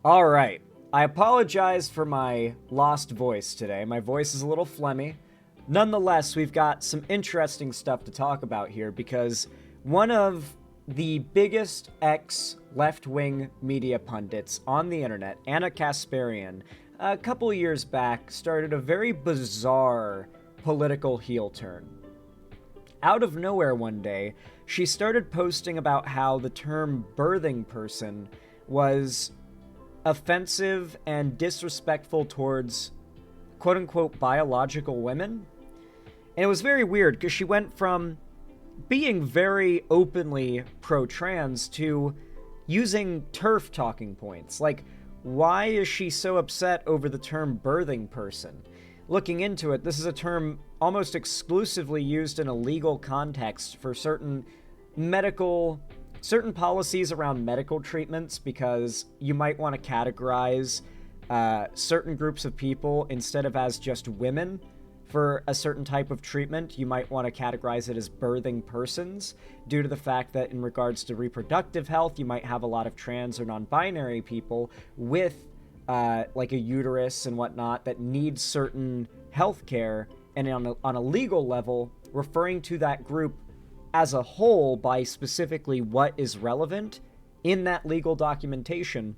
All right. I apologize for my lost voice today. My voice is a little phlegmy. Nonetheless, we've got some interesting stuff to talk about here because one of the biggest ex left wing media pundits on the internet, Anna Kasparian, a couple years back started a very bizarre political heel turn. Out of nowhere one day, she started posting about how the term birthing person was offensive and disrespectful towards quote unquote biological women. And it was very weird because she went from being very openly pro trans to using turf talking points. Like, why is she so upset over the term birthing person? Looking into it, this is a term almost exclusively used in a legal context for certain policies around medical treatments, because you might want to categorize certain groups of people instead of as just women for a certain type of treatment. You might want to categorize it as birthing persons due to the fact that in regards to reproductive health, you might have a lot of trans or non-binary people with like a uterus and whatnot that need certain health care, and on a legal level, referring to that group as a whole by specifically what is relevant in that legal documentation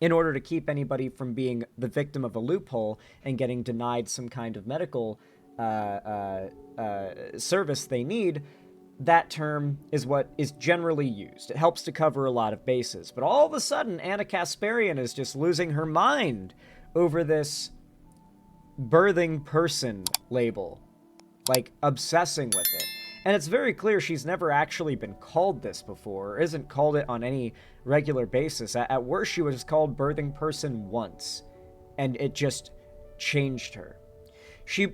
in order to keep anybody from being the victim of a loophole and getting denied some kind of medical service they need. That term is what is generally used. It helps to cover a lot of bases. But all of a sudden, Anna Kasparian is just losing her mind over this birthing person label, like obsessing with it. And it's very clear she's never actually been called this before, or isn't called it on any regular basis. At worst, she was called birthing person once, and it just changed her. She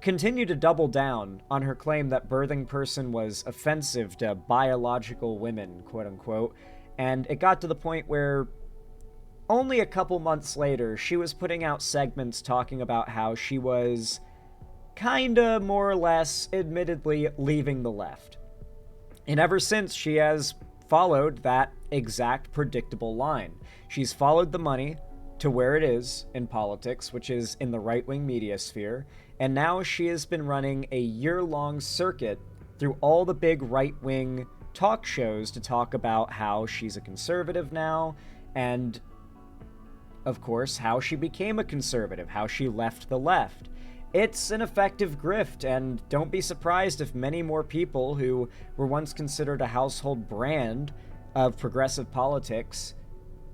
continued to double down on her claim that birthing person was offensive to biological women, quote unquote, and it got to the point where only a couple months later, she was putting out segments talking about how she was kinda, more or less, admittedly leaving the left. And ever since, she has followed that exact predictable line. She's followed the money to where it is in politics, which is in the right-wing media sphere, and now she has been running a year-long circuit through all the big right-wing talk shows to talk about how she's a conservative now, and, of course, how she became a conservative, how she left the left. It's an effective grift, and don't be surprised if many more people who were once considered a household brand of progressive politics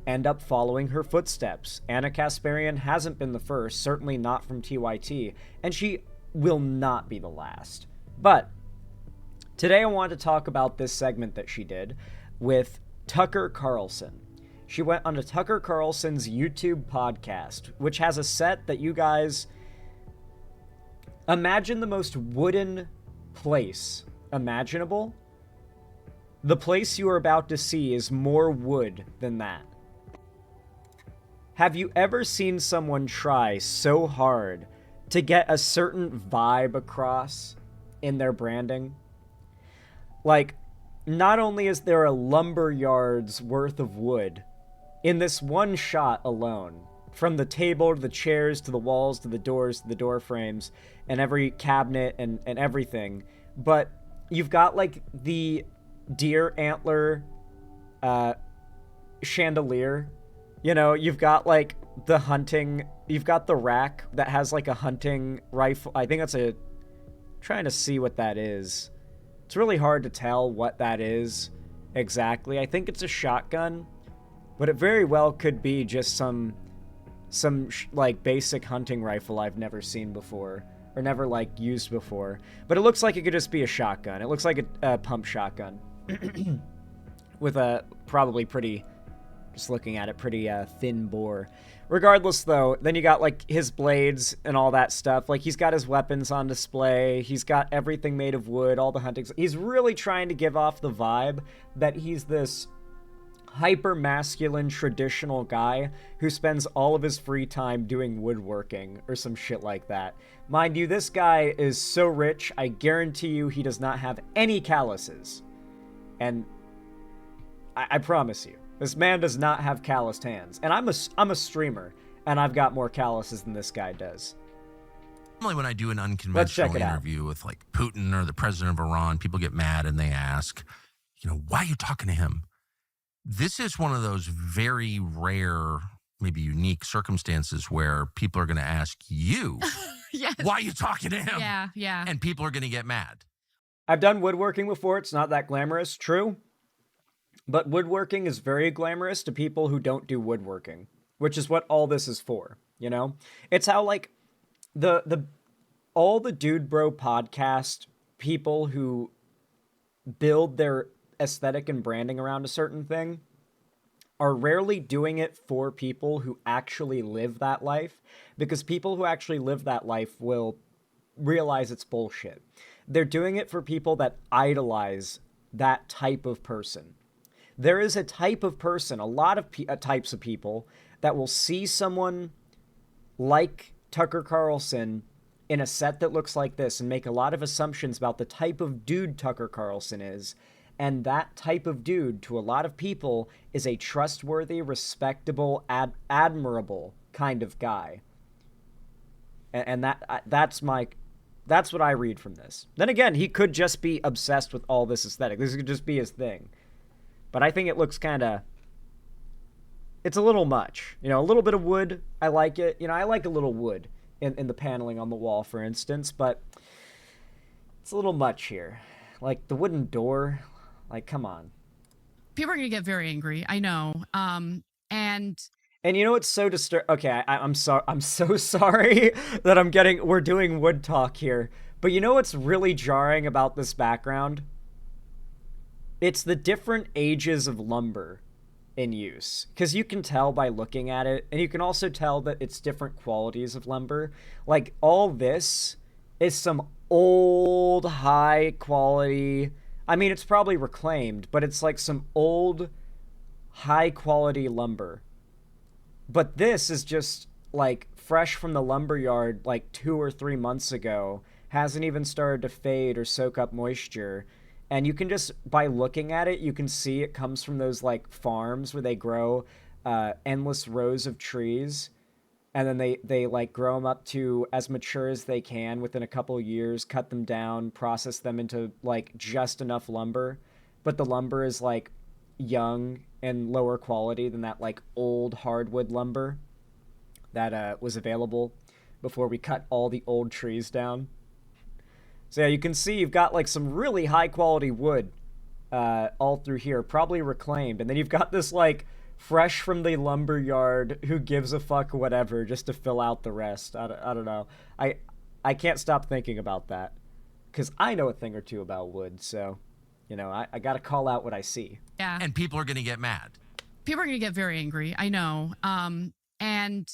end up following her footsteps. Anna Kasparian hasn't been the first, certainly not from TYT, and she will not be the last. But today I want to talk about this segment that she did with Tucker Carlson. She went on to Tucker Carlson's YouTube podcast, which has a set that you guys... Imagine the most wooden place imaginable. The place you are about to see is more wood than that. Have you ever seen someone try so hard to get a certain vibe across in their branding? Like, not only is there a lumber yard's worth of wood in this one shot alone, from the table to the chairs to the walls to the doors to the door frames and every cabinet and everything, but you've got like the deer antler chandelier. You know, you've got like you've got the rack that has like a hunting rifle. I think trying to see what that is. It's really hard to tell what that is exactly. I think it's a shotgun, but it very well could be just some like basic hunting rifle I've never seen before, or never like used before. But it looks like it could just be a shotgun. It looks like a pump shotgun with a probably pretty, just looking at it, pretty thin bore. Regardless though, then you got like his blades and all that stuff. Like he's got his weapons on display. He's got everything made of wood, all the hunting. He's really trying to give off the vibe that he's this hyper-masculine traditional guy who spends all of his free time doing woodworking or some shit like that. Mind you, this guy is so rich, I guarantee you he does not have any calluses. And I promise you, This man does not have calloused hands. And I'm a streamer, and I've got more calluses than this guy does. Normally when I do an unconventional interview with like Putin or the president of Iran, people get mad and they ask, why are you talking to him? This is one of those very rare, maybe unique circumstances where people are going to ask you, yes. Why are you talking to him? Yeah. And people are going to get mad. I've done woodworking before. It's not that glamorous, true. But woodworking is very glamorous to people who don't do woodworking, which is what all this is for, It's how, like, all the Dude Bro podcast people who build their aesthetic and branding around a certain thing are rarely doing it for people who actually live that life, because people who actually live that life will realize it's bullshit. They're doing it for people that idolize that type of person. There is a type of person, a lot of types of people, that will see someone like Tucker Carlson in a set that looks like this and make a lot of assumptions about the type of dude Tucker Carlson is. And that type of dude, to a lot of people, is a trustworthy, respectable, admirable kind of guy. And that's what I read from this. Then again, he could just be obsessed with all this aesthetic. This could just be his thing. But I think it looks it's a little much. A little bit of wood, I like it. I like a little wood in the paneling on the wall, for instance, but it's a little much here. Like, the wooden door, like, come on. People are going to get very angry, I know. And it's so okay, I'm so sorry that we're doing wood talk here. But what's really jarring about this background? It's the different ages of lumber in use, because you can tell by looking at it, and you can also tell that it's different qualities of lumber. Like, all this is some old, high quality, it's probably reclaimed, but it's like some old, high quality lumber. But this is just like fresh from the lumber yard like 2 or 3 months ago, hasn't even started to fade or soak up moisture. And you can just, by looking at it, you can see it comes from those like farms where they grow endless rows of trees. And then they like grow them up to as mature as they can within a couple of years, cut them down, process them into like just enough lumber. But the lumber is like young and lower quality than that like old hardwood lumber that was available before we cut all the old trees down. So yeah, you can see you've got like some really high quality wood all through here, probably reclaimed. And then you've got this like fresh from the lumber yard, who gives a fuck whatever, just to fill out the rest. I don't know. I can't stop thinking about that, because I know a thing or two about wood, so, I got to call out what I see. Yeah. And people are going to get mad. People are going to get very angry, I know. And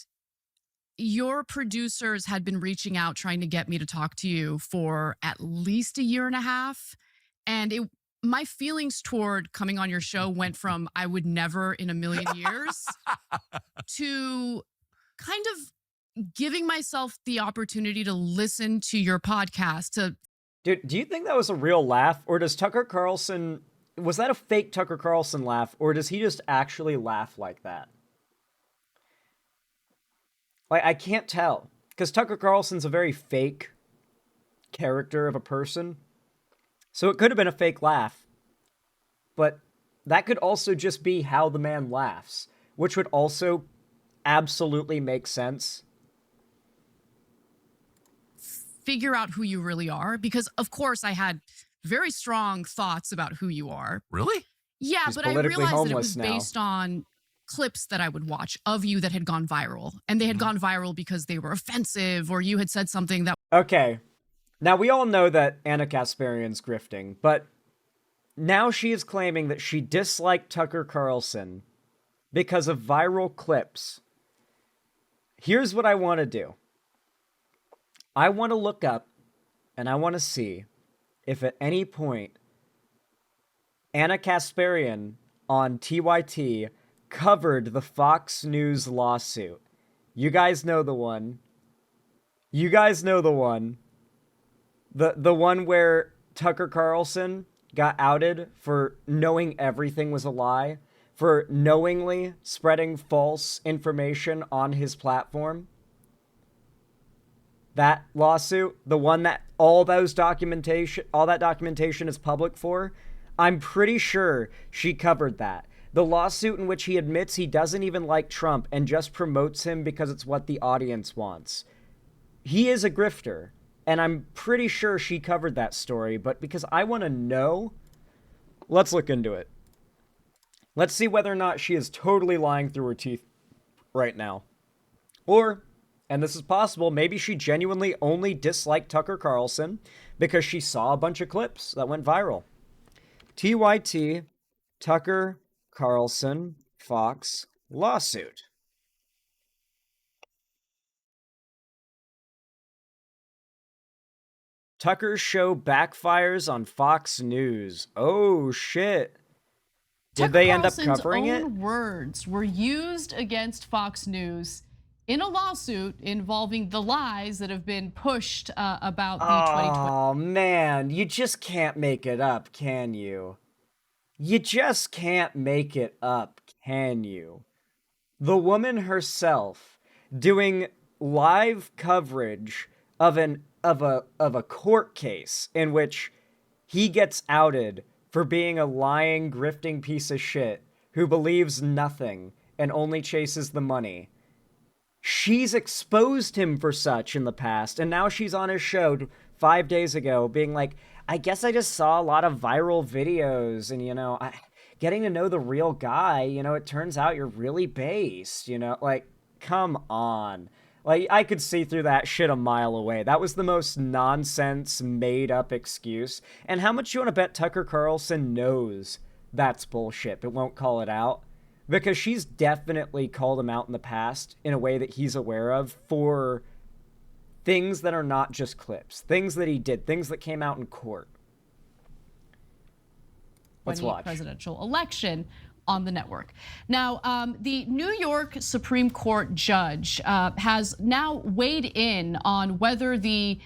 your producers had been reaching out trying to get me to talk to you for at least a year and a half. And my feelings toward coming on your show went from I would never in a million years to kind of giving myself the opportunity to listen to your podcast. Dude, do you think that was a real laugh? Or does Tucker Carlson, was that a fake Tucker Carlson laugh? Or does he just actually laugh like that? Like, I can't tell, because Tucker Carlson's a very fake character of a person. So it could have been a fake laugh. But that could also just be how the man laughs, which would also absolutely make sense. Figure out who you really are, because of course I had very strong thoughts about who you are. Really? Yeah, He's but I realized that it was now. based on clips that I would watch of you that had gone viral. And they had gone viral because they were offensive, or you had said something that... Okay. Now, we all know that Anna Kasparian's grifting, but now she is claiming that she disliked Tucker Carlson because of viral clips. Here's what I want to do. I want to look up, and I want to see if at any point Anna Kasparian on TYT covered the Fox News lawsuit. You guys know the one. You guys know the one. The one where Tucker Carlson got outed for knowing everything was a lie, for knowingly spreading false information on his platform. That lawsuit, the one that all that documentation is public for, I'm pretty sure she covered that. The lawsuit in which he admits he doesn't even like Trump and just promotes him because it's what the audience wants. He is a grifter, and I'm pretty sure she covered that story, but because I want to know, let's look into it. Let's see whether or not she is totally lying through her teeth right now. Or, and this is possible, maybe she genuinely only disliked Tucker Carlson because she saw a bunch of clips that went viral. TYT, Tucker Carlson, Fox, lawsuit. Tucker's show backfires on Fox News. Oh, shit. Did they end up covering it? Tucker Carlson's own words were used against Fox News in a lawsuit involving the lies that have been pushed about the 2020. Oh, man. You just can't make it up, can you? You just can't make it up, can you? The woman herself doing live coverage of a court case in which he gets outed for being a lying, grifting piece of shit who believes nothing and only chases the money. She's exposed him for such in the past, and now she's on his show 5 days ago being like, I guess I just saw a lot of viral videos, and, getting to know the real guy, it turns out you're really based, like, come on. Like, I could see through that shit a mile away. That was the most nonsense, made-up excuse. And how much you want to bet Tucker Carlson knows that's bullshit, but won't call it out? Because she's definitely called him out in the past in a way that he's aware of for things that are not just clips. Things that he did. Things that came out in court. Let's watch. Presidential election on the network. Now, the New York Supreme Court judge has now weighed in on whether the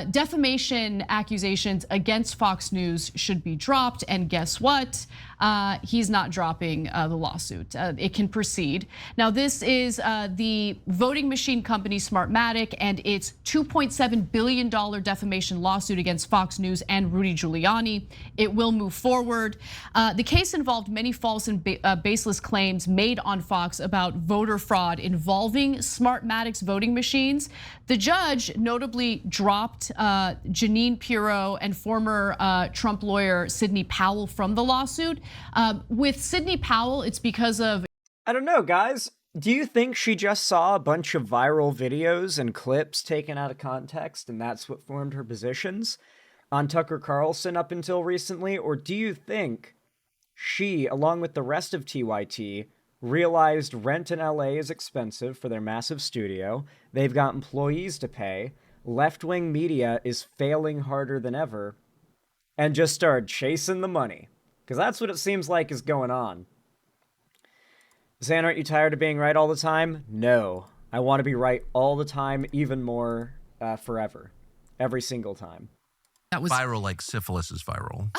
defamation accusations against Fox News should be dropped. And guess what? He's not dropping the lawsuit. It can proceed. Now, this is the voting machine company Smartmatic and its $2.7 billion defamation lawsuit against Fox News and Rudy Giuliani. It will move forward. The case involved many false and baseless claims made on Fox about voter fraud involving Smartmatic's voting machines. The judge notably dropped Janine Pirro and former Trump lawyer Sidney Powell from the lawsuit. With Sidney Powell, it's because of... I don't know, guys. Do you think she just saw a bunch of viral videos and clips taken out of context, and that's what formed her positions on Tucker Carlson up until recently? Or do you think she, along with the rest of TYT, realized rent in LA is expensive for their massive studio, they've got employees to pay, left-wing media is failing harder than ever, and just started chasing the money? Because that's what it seems like is going on. Zan, aren't you tired of being right all the time? No. I want to be right all the time, even more, forever. Every single time. That was viral like syphilis is viral.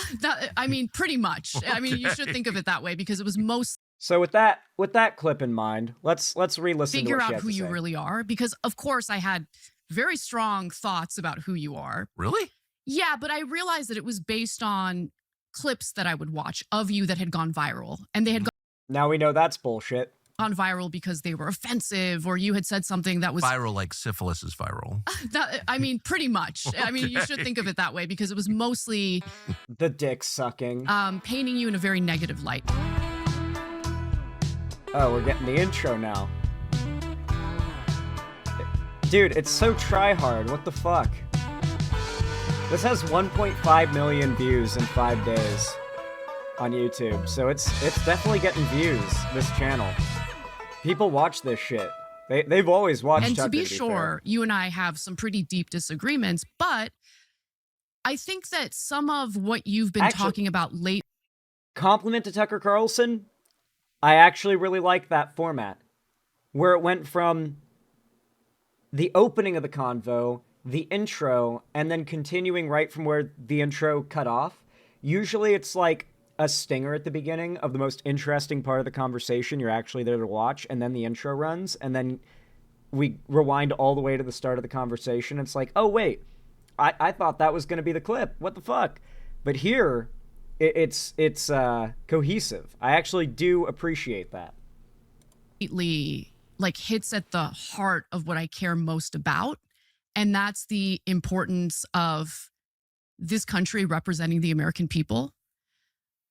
Pretty much. Okay. I mean, you should think of it that way because it was most... So with that clip in mind, let's re-listen to what she has to say. Figure out who you really are, because of course I had very strong thoughts about who you are. Really? Yeah, but I realized that it was based on clips that I would watch of you that had gone viral, and they had now we know that's bullshit. Gone viral because they were offensive, or you had said something that was viral like syphilis is viral. Pretty much. Okay. I mean, you should think of it that way because it was mostly the dick sucking, painting you in a very negative light. Oh, we're getting the intro now. Dude, it's so try-hard. What the fuck? This has 1.5 million views in 5 days on YouTube, so it's definitely getting views, this channel. People watch this shit. They've always watched And Tucker, to be sure, you and I have some pretty deep disagreements, but I think that some of what you've been talking about lately... Compliment to Tucker Carlson, I actually really like that format, where it went from the opening of the convo, the intro, and then continuing right from where the intro cut off. Usually it's like a stinger at the beginning of the most interesting part of the conversation you're actually there to watch, and then the intro runs, and then we rewind all the way to the start of the conversation. It's like, oh, wait, I thought that was going to be the clip. What the fuck? But here, it's cohesive. I actually do appreciate that. Like hits at the heart of what I care most about, and that's the importance of this country representing the American people,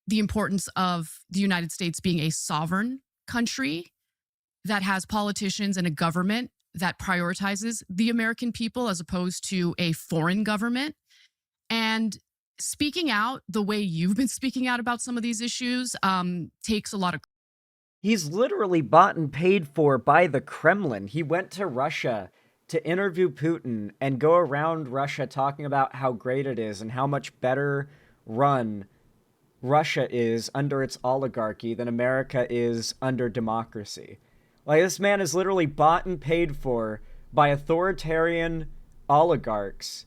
the importance of the United States being a sovereign country that has politicians and a government that prioritizes the American people as opposed to a foreign government. And speaking out the way you've been speaking out about some of these issues takes a lot of. He's literally bought and paid for by the Kremlin. He went to Russia to interview Putin and go around Russia talking about how great it is and how much better run Russia is under its oligarchy than America is under democracy. Like, this man is literally bought and paid for by authoritarian oligarchs,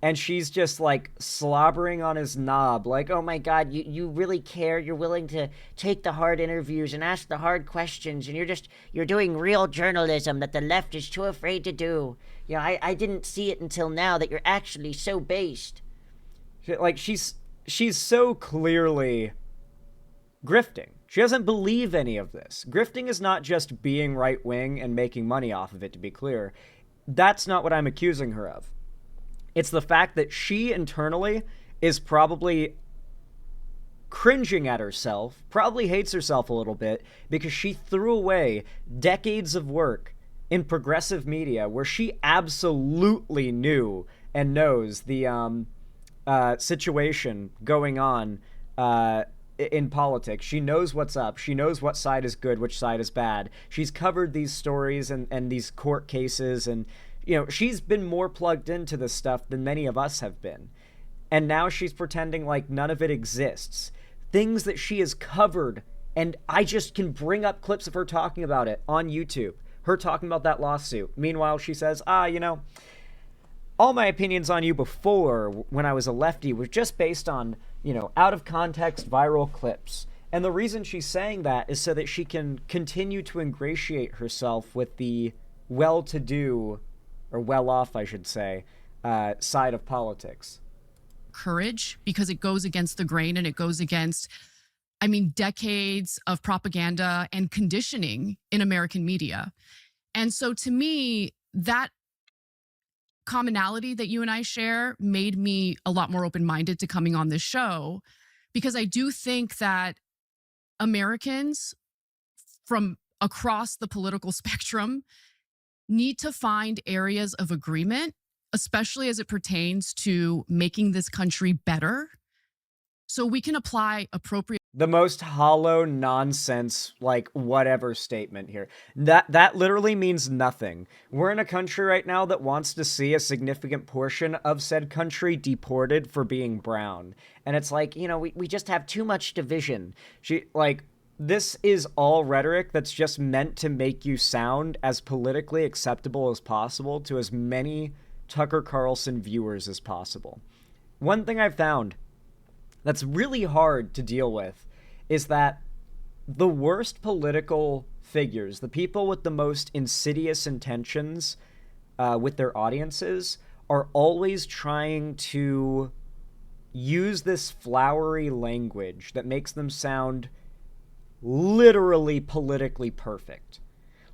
and she's just, like, slobbering on his knob, like, oh my god, you really care, you're willing to take the hard interviews and ask the hard questions, and you're doing real journalism that the left is too afraid to do. You know, I didn't see it until now that you're actually so based. Like, she's so clearly grifting. She doesn't believe any of this. Grifting is not just being right-wing and making money off of it, to be clear. That's not what I'm accusing her of. It's the fact that she internally is probably cringing at herself, probably hates herself a little bit, because she threw away decades of work in progressive media where she absolutely knew and knows the situation going on in politics. She knows what's up. She knows what side is good, which side is bad. She's covered these stories and these court cases, and you know, she's been more plugged into this stuff than many of us have been. And now she's pretending like none of it exists. Things that she has covered, and I just can bring up clips of her talking about it on YouTube. Her talking about that lawsuit. Meanwhile, she says, you know, all my opinions on you before, when I was a lefty, was just based on, you know, out of context viral clips. And the reason she's saying that is so that she can continue to ingratiate herself with the well-to-do, or well-off, I should say, side of politics. Courage, because it goes against the grain and it goes against, I mean, decades of propaganda and conditioning in American media. And so to me, that commonality that you and I share made me a lot more open-minded to coming on this show, because I do think that Americans from across the political spectrum need to find areas of agreement, especially as it pertains to making this country better, so we can apply appropriate. The most hollow nonsense, like, whatever statement here. That literally means nothing. We're in a country right now that wants to see a significant portion of said country deported for being brown. And it's like, you know, we just have too much division. This is all rhetoric that's just meant to make you sound as politically acceptable as possible to as many Tucker Carlson viewers as possible. One thing I've found that's really hard to deal with is that the worst political figures, the people with the most insidious intentions with their audiences, are always trying to use this flowery language that makes them sound literally politically perfect.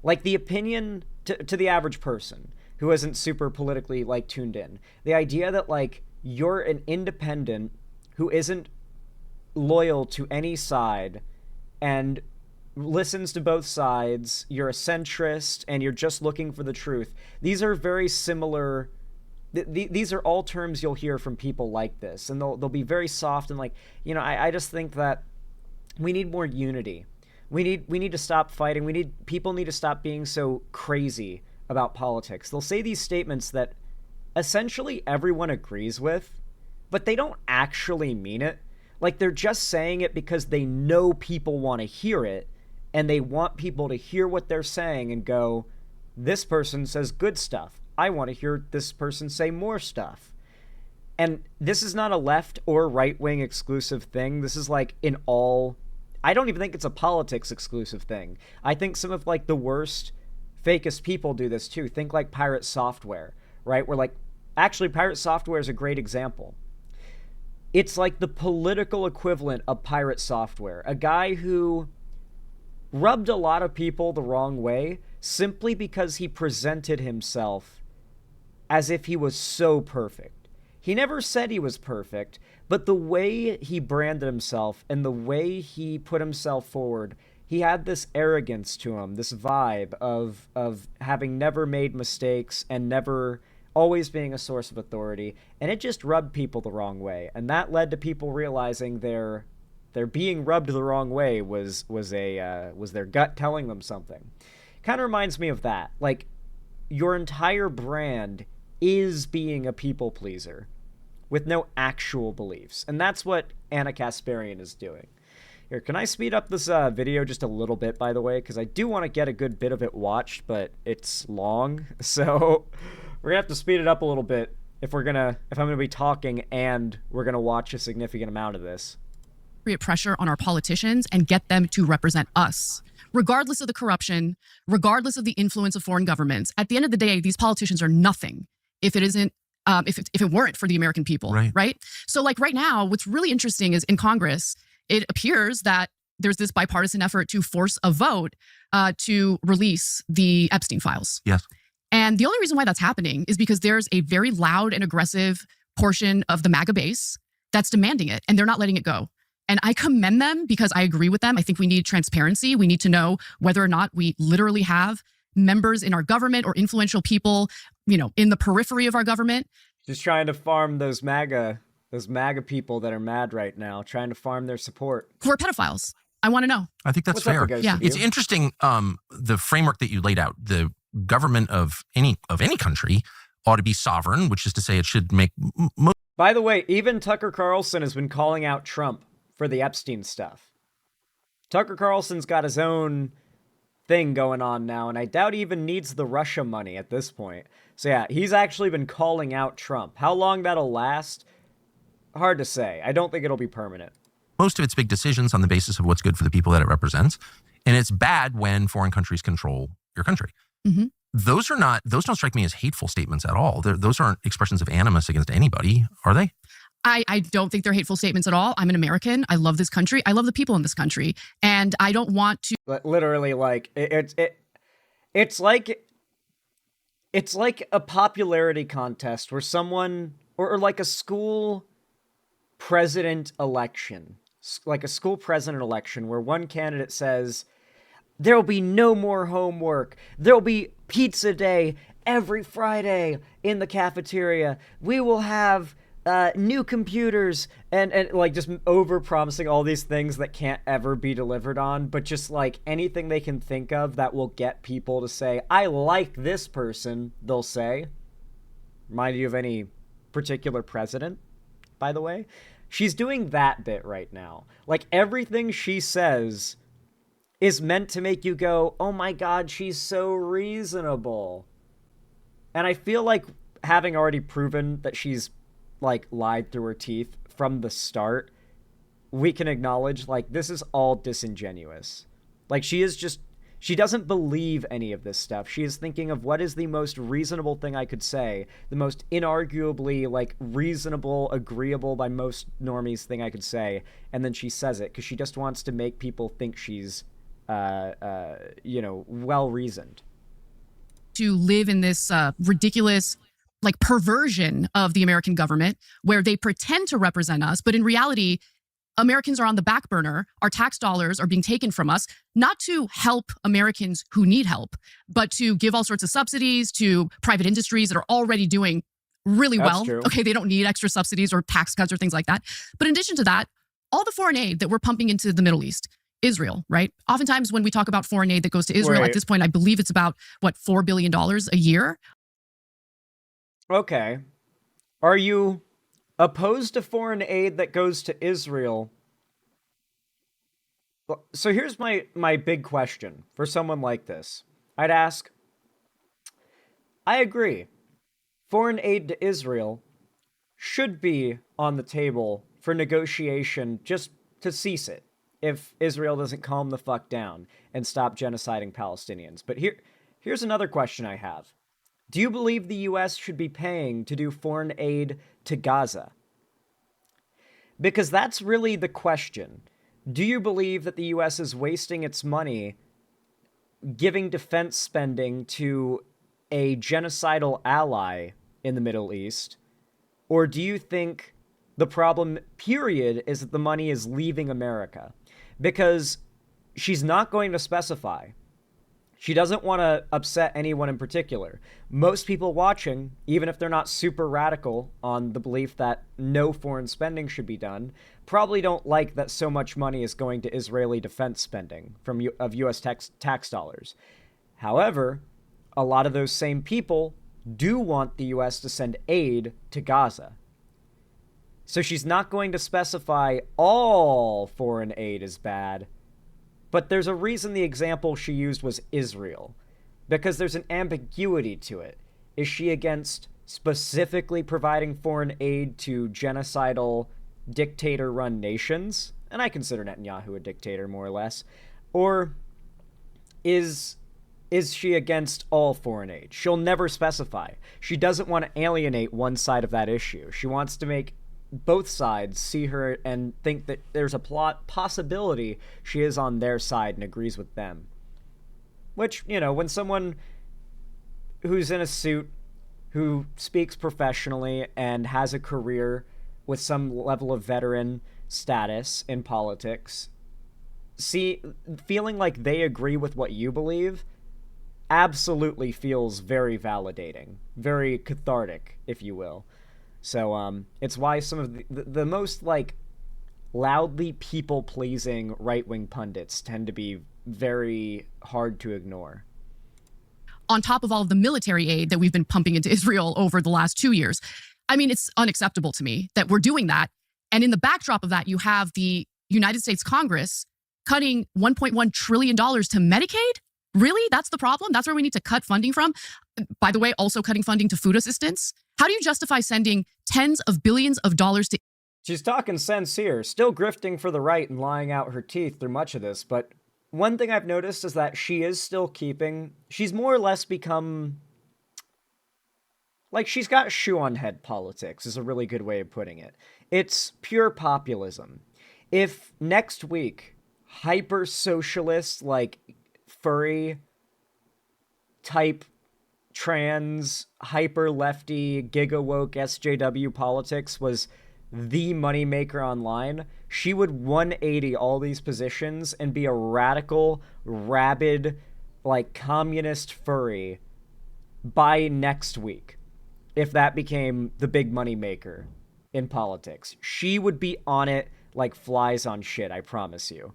Like, the opinion to the average person who isn't super politically, like, tuned in, the idea that, like, you're an independent who isn't loyal to any side and listens to both sides, you're a centrist, and you're just looking for the truth. These are very similar. These are all terms you'll hear from people like this, and they'll be very soft and, like, you know, I just think that we need more unity. We need to stop fighting. People need to stop being so crazy about politics. They'll say these statements that essentially everyone agrees with, but they don't actually mean it. Like, they're just saying it because they know people want to hear it, and they want people to hear what they're saying and go, this person says good stuff. I want to hear this person say more stuff. And this is not a left or right-wing exclusive thing. This is like in all... I don't even think it's a politics exclusive thing. I think some of like the worst, fakest people do this too. Think like Pirate Software, right? Where like, actually Pirate Software is a great example. It's like the political equivalent of Pirate Software. A guy who rubbed a lot of people the wrong way simply because he presented himself as if he was so perfect. He never said he was perfect, but the way he branded himself and the way he put himself forward, he had this arrogance to him, this vibe of having never made mistakes and never always being a source of authority, and it just rubbed people the wrong way. And that led to people realizing their being rubbed the wrong way was their gut telling them something. Kind of reminds me of that. Like, your entire brand is being a people pleaser with no actual beliefs. And that's what Anna Kasparian is doing. Here, can I speed up this video just a little bit, by the way? Because I do want to get a good bit of it watched, but it's long. So we're going to have to speed it up a little bit if I'm going to be talking and we're going to watch a significant amount of this. Create pressure on our politicians and get them to represent us. Regardless of the corruption, regardless of the influence of foreign governments, at the end of the day, these politicians are nothing if it isn't if it weren't for the American people, right? So like right now, what's really interesting is in Congress, it appears that there's this bipartisan effort to force a vote to release the Epstein files. Yes. And the only reason why that's happening is because there's a very loud and aggressive portion of the MAGA base that's demanding it, and they're not letting it go. And I commend them because I agree with them. I think we need transparency. We need to know whether or not we literally have members in our government or influential people, in the periphery of our government. Just trying to farm those MAGA people that are mad right now, trying to farm their support. Who are pedophiles? I want to know. I think that's fair. Yeah. It's interesting, the framework that you laid out. The government of any country ought to be sovereign, which is to say it should make... By the way, even Tucker Carlson has been calling out Trump for the Epstein stuff. Tucker Carlson's got his own thing going on now, and I doubt he even needs the Russia money at this point. So yeah, he's actually been calling out Trump. How long that'll last? Hard to say. I don't think it'll be permanent. Most of its big decisions on the basis of what's good for the people that it represents. And it's bad when foreign countries control your country. Mm-hmm. Those don't strike me as hateful statements at all. Those aren't expressions of animus against anybody, are they? I don't think they're hateful statements at all. I'm an American. I love this country. I love the people in this country. And I don't want to... Literally, like, it's like a popularity contest where someone... Or like a school president election. Like a school president election where one candidate says, there'll be no more homework. There'll be pizza day every Friday in the cafeteria. We will have... new computers and like just over promising all these things that can't ever be delivered on, but just like anything they can think of that will get people to say, I like this person, they'll say. Remind you of any particular president, by the way? She's doing that bit right now. Like everything she says is meant to make you go, oh my God, she's so reasonable. And I feel like having already proven that she's like lied through her teeth from the start, we can acknowledge like this is all disingenuous. Like she doesn't believe any of this stuff. She is thinking of what is the most reasonable thing I could say, the most inarguably like reasonable, agreeable by most normies thing I could say, and then she says it because she just wants to make people think she's well reasoned. To live in this ridiculous like perversion of the American government where they pretend to represent us, but in reality, Americans are on the back burner. Our tax dollars are being taken from us, not to help Americans who need help, but to give all sorts of subsidies to private industries that are already doing really well. True. Okay, they don't need extra subsidies or tax cuts or things like that. But in addition to that, all the foreign aid that we're pumping into the Middle East, Israel, right? Oftentimes when we talk about foreign aid that goes to Israel, at this point, I believe it's about, $4 billion a year? Okay. Are you opposed to foreign aid that goes to Israel? So here's my big question for someone like this. I'd ask, I agree. Foreign aid to Israel should be on the table for negotiation just to cease it if Israel doesn't calm the fuck down and stop genociding Palestinians. But here's another question I have. Do you believe the US should be paying to do foreign aid to Gaza? Because that's really the question. Do you believe that the US is wasting its money giving defense spending to a genocidal ally in the Middle East? Or do you think the problem, period, is that the money is leaving America? Because she's not going to specify. She doesn't want to upset anyone in particular. Most people watching, even if they're not super radical on the belief that no foreign spending should be done, probably don't like that so much money is going to Israeli defense spending of U.S. tax dollars. However, a lot of those same people do want the U.S. to send aid to Gaza. So she's not going to specify all foreign aid is bad, but there's a reason the example she used was Israel, because there's an ambiguity to it. Is she against specifically providing foreign aid to genocidal, dictator-run nations? And I consider Netanyahu a dictator, more or less. Or is she against all foreign aid? She'll never specify. She doesn't want to alienate one side of that issue. She wants to make both sides see her and think that there's a possibility she is on their side and agrees with them. Which, when someone who's in a suit, who speaks professionally and has a career with some level of veteran status in politics, feeling like they agree with what you believe absolutely feels very validating, very cathartic, if you will. So it's why some of the most loudly people-pleasing right-wing pundits tend to be very hard to ignore. On top of all of the military aid that we've been pumping into Israel over the last 2 years. I mean, it's unacceptable to me that we're doing that. And in the backdrop of that, you have the United States Congress cutting $1.1 trillion to Medicaid. Really? That's the problem? That's where we need to cut funding from? By the way, also cutting funding to food assistance? How do you justify sending tens of billions of dollars to... She's talking sense here, still grifting for the right and lying out her teeth through much of this, but one thing I've noticed is that she is still she's more or less become... she's got shoe-on-head politics, is a really good way of putting it. It's pure populism. If next week, hyper-socialist, furry type trans hyper lefty giga woke SJW politics was the moneymaker online, she would 180 all these positions and be a radical, rabid, communist furry by next week. If that became the big moneymaker in politics, she would be on it like flies on shit, I promise you.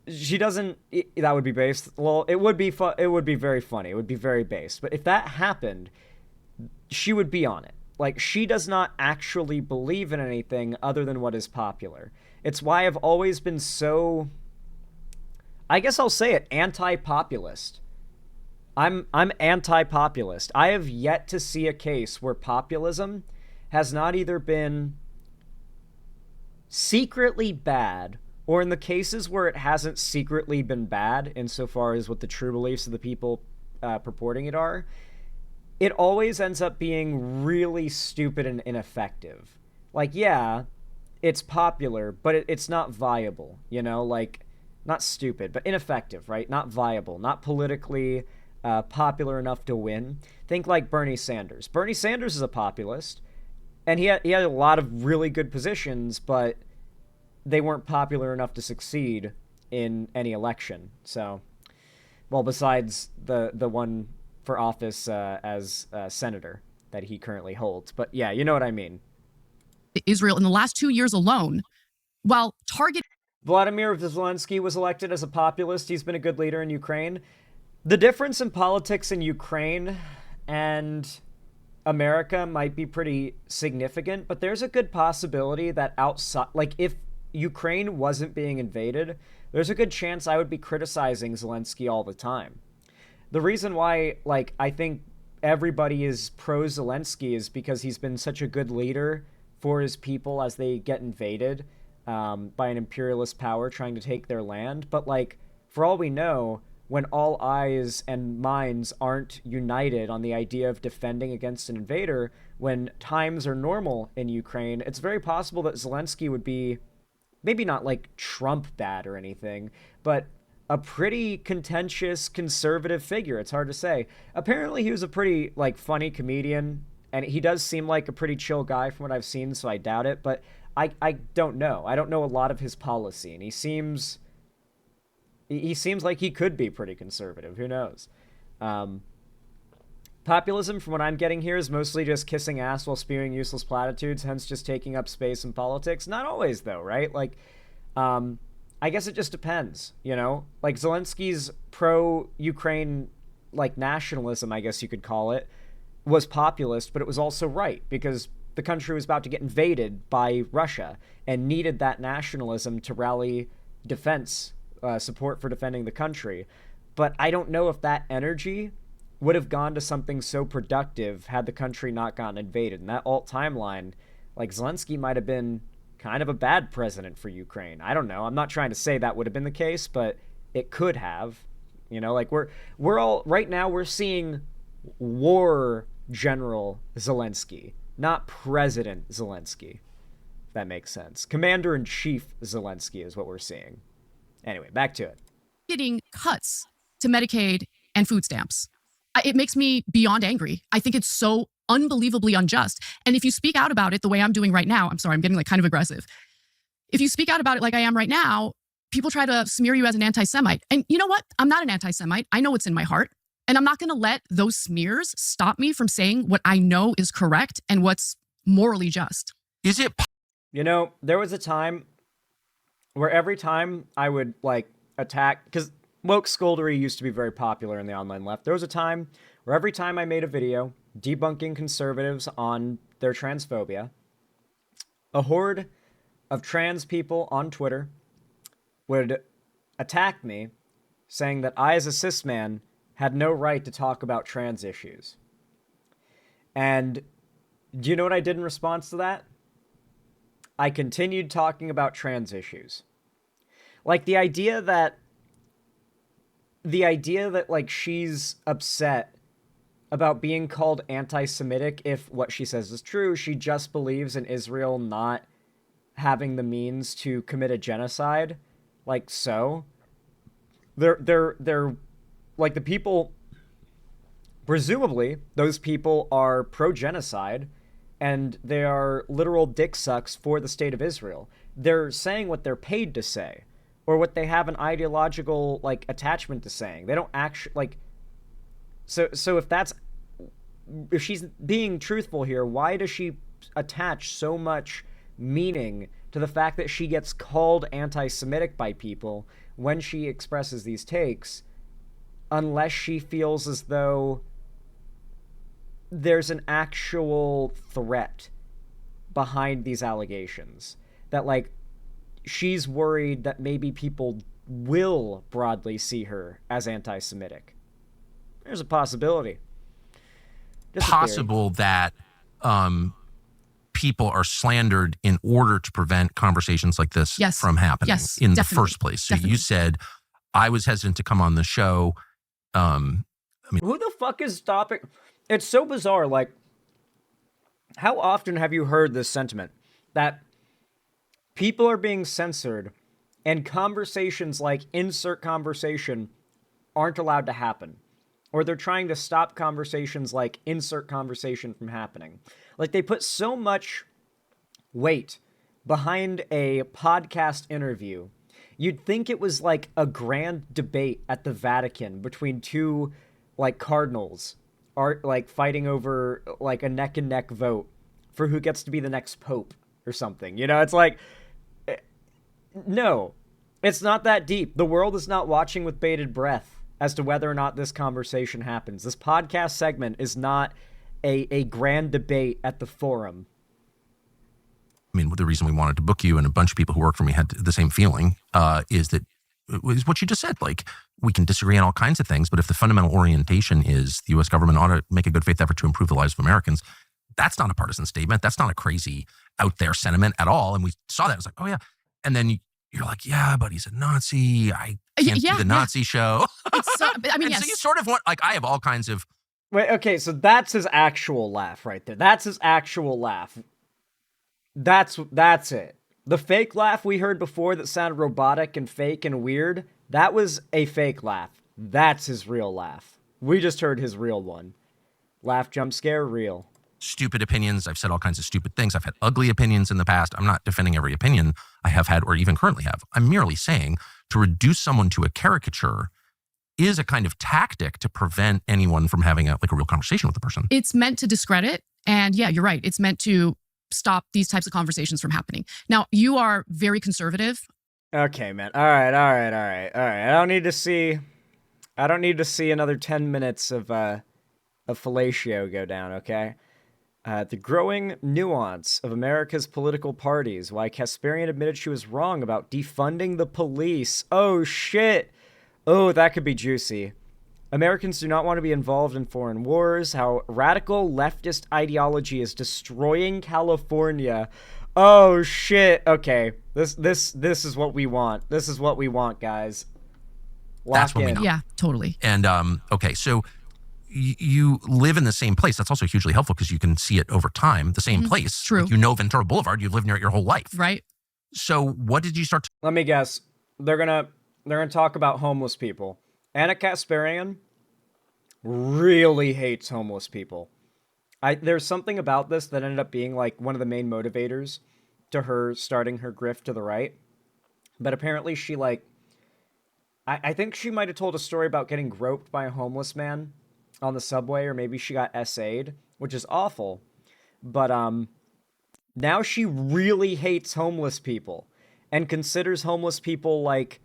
She doesn't... That would be based... Well, it would be it would be very funny. It would be very based. But if that happened, she would be on it. She does not actually believe in anything other than what is popular. It's why I've always been so... I guess I'll say it, anti-populist. I'm anti-populist. I have yet to see a case where populism has not either been secretly bad, or in the cases where it hasn't secretly been bad, insofar as what the true beliefs of the people purporting it are, it always ends up being really stupid and ineffective. Yeah, it's popular, but it's not viable, not stupid, but ineffective, right? Not viable, not politically popular enough to win. Think Bernie Sanders. Bernie Sanders is a populist, and he had a lot of really good positions, but they weren't popular enough to succeed in any election. So, well, besides the one for office as senator that he currently holds. But yeah, you know what I mean. Israel in the last 2 years alone, while targeting... Vladimir Zelensky was elected as a populist. He's been a good leader in Ukraine. The difference in politics in Ukraine and America might be pretty significant, but there's a good possibility that outside, if Ukraine wasn't being invaded, there's a good chance I would be criticizing Zelensky all the time. The reason why, I think everybody is pro Zelensky is because he's been such a good leader for his people as they get invaded by an imperialist power trying to take their land. But, like, for all we know, when all eyes and minds aren't united on the idea of defending against an invader, when times are normal in Ukraine, it's very possible that Zelensky would be, maybe not like Trump bad or anything, but a pretty contentious conservative figure. It's hard to say. Apparently he was a pretty, like, funny comedian, and he does seem like a pretty chill guy from what I've seen, so I doubt it, but I don't know. I don't know a lot of his policy, and he seems like he could be pretty conservative. Who knows? Populism, from what I'm getting here, is mostly just kissing ass while spewing useless platitudes, hence just taking up space in politics. Not always, though, right? Like, I guess it just depends, you know? Like, Zelensky's pro-Ukraine, like, nationalism, I guess you could call it, was populist, but it was also right, because the country was about to get invaded by Russia and needed that nationalism to rally defense support for defending the country. But I don't know if that energy would have gone to something so productive had the country not gotten invaded. And that alt timeline, like, Zelensky might have been kind of a bad president for Ukraine. I don't know. I'm not trying to say that would have been the case, but it could have. You know, like, we're all right now, we're seeing war general Zelensky, not President Zelensky. If that makes sense. Commander-in-Chief Zelensky is what we're seeing. Anyway, back to it. Getting cuts to Medicaid and food stamps. It makes me beyond angry. I think it's so unbelievably unjust. And if you speak out about it the way I'm doing right now, I'm sorry, I'm getting like kind of aggressive. If you speak out about it like I am right now, people try to smear you as an anti-Semite. And you know what? I'm not an anti-Semite. I know what's in my heart. And I'm not going to let those smears stop me from saying what I know is correct and what's morally just. Is it? You know, there was a time where every time I would, like, attack, because woke scoldery used to be very popular in the online left. There was a time where every time I made a video debunking conservatives on their transphobia, a horde of trans people on Twitter would attack me, saying that I, as a cis man, had no right to talk about trans issues. And do you know what I did in response to that? I continued talking about trans issues. Like, the idea that, like, she's upset about being called anti-Semitic if what she says is true. She just believes in Israel not having the means to commit a genocide. Like, so. They're like, the people, presumably, those people are pro-genocide, and they are literal dick sucks for the state of Israel. They're saying what they're paid to say, or what they have an ideological, like, attachment to saying. They don't actually, like, so if she's being truthful here, why does she attach so much meaning to the fact that she gets called anti-Semitic by people when she expresses these takes, unless she feels as though there's an actual threat behind these allegations? That, like, she's worried that maybe people will broadly see her as anti-Semitic. There's a possibility. Just possible that people are slandered in order to prevent conversations like this from happening in the first place. So you said, I was hesitant to come on the show. I mean, who the fuck is stopping? It's so bizarre. Like, how often have you heard this sentiment that people are being censored and conversations like insert conversation aren't allowed to happen? Or they're trying to stop conversations like insert conversation from happening. Like, they put so much weight behind a podcast interview. You'd think it was like a grand debate at the Vatican between two, like, cardinals, are like fighting over, like, a neck and neck vote for who gets to be the next pope or something. You know, it's like, no, it's not that deep. The world is not watching with bated breath as to whether or not this conversation happens. This podcast segment is not a grand debate at the forum. I mean, the reason we wanted to book you, and a bunch of people who work for me had the same feeling, is what you just said. Like, we can disagree on all kinds of things, but if the fundamental orientation is the U.S. government ought to make a good faith effort to improve the lives of Americans, that's not a partisan statement. That's not a crazy out there sentiment at all. And we saw that. It was like, oh yeah. And then you're like, yeah, but he's a Nazi. I can't do the Nazi show. It's so, I mean, and yes. so you sort of want, like, I have all kinds of. Wait, okay, so that's his actual laugh right there. That's his actual laugh. That's it. The fake laugh we heard before that sounded robotic and fake and weird, that was a fake laugh. That's his real laugh. We just heard his real one. Laugh, jump scare, real. Stupid opinions. I've said all kinds of stupid things. I've had ugly opinions in the past. I'm not defending every opinion I have had or even currently have. I'm merely saying to reduce someone to a caricature is a kind of tactic to prevent anyone from having a real conversation with the person. It's meant to discredit. And yeah, you're right. It's meant to stop these types of conversations from happening. Now, you are very conservative. Okay, man. All right. I don't need to see another 10 minutes of fellatio go down, okay? The growing nuance of America's political parties, why Kasparian admitted she was wrong about defunding the police. Oh, shit. Oh, that could be juicy. Americans do not want to be involved in foreign wars, how radical leftist ideology is destroying California. Oh, shit. Okay, this is what we want. This is what we want, guys. That's what we know. Yeah, totally. And, okay, so you live in the same place. That's also hugely helpful because you can see it over time, the same place. True. Like, you know Ventura Boulevard. You've lived near it your whole life. Right. So what did you start to... Let me guess. They're gonna talk about homeless people. Anna Kasparian really hates homeless people. There's something about this that ended up being like one of the main motivators to her starting her grift to the right. But apparently she I think she might have told a story about getting groped by a homeless man on the subway, or maybe she got SA'd, which is awful. But now she really hates homeless people and considers homeless people like